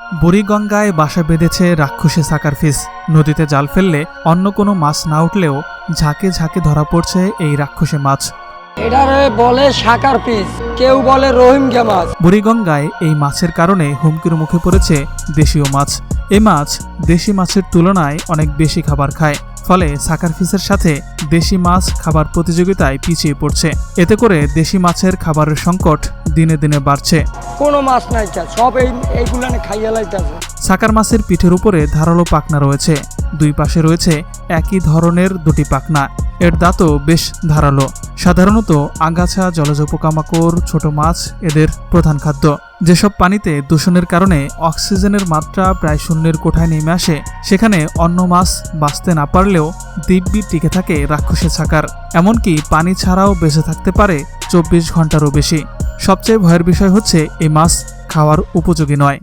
বুড়িগঙ্গায় বাসা বেঁধেছে রাক্ষসী সাকারফিশ। নদীতে জাল ফেললে অন্য কোনো মাছ না উঠলেও ঝাঁকে ঝাঁকে ধরা পড়ছে এই রাক্ষসী মাছ। এটারে বলে সাকারফিশ, কেউ বলে রোহিঙ্গা মাছ। বুড়িগঙ্গায় এই মাছের কারণে হুমকির মুখে পড়েছে দেশীয় মাছ। এই মাছ দেশি মাছের তুলনায় অনেক বেশি খাবার খায়, ফলে সাকারফিশের সাথে দেশি মাছ খাবার প্রতিযোগিতায় পিছিয়ে পড়ছে। এতে করে দেশি মাছের খাবারের সংকট দিনে দিনে বাড়ছে। কোনো মাছ নাই, সব এইগুলানে খাইয়া লাইতেছে। সাকার মাছের পিঠের উপরে ধারালো পাখনা রয়েছে। দুই পাশে রয়েছে একই ধরনের দুটি পাখনা। এর দাঁতও বেশ ধারালো। সাধারণত আগাছা, জলজ পোকামাকড়, ছোট মাছ এদের প্রধান খাদ্য। যেসব পানিতে দূষণের কারণে অক্সিজেনের মাত্রা প্রায় শূন্যের কোঠায় নেমে আসে, সেখানে অন্য মাছ বাঁচতে না পারলেও দিব্যি টিকে থাকে রাক্ষসী সাকার। এমনকি পানি ছাড়াও বেঁচে থাকতে পারে 24 ঘন্টারও বেশি। সবচেয়ে ভয়ের বিষয় হচ্ছে এই মাছ খাওয়ার উপযোগী নয়।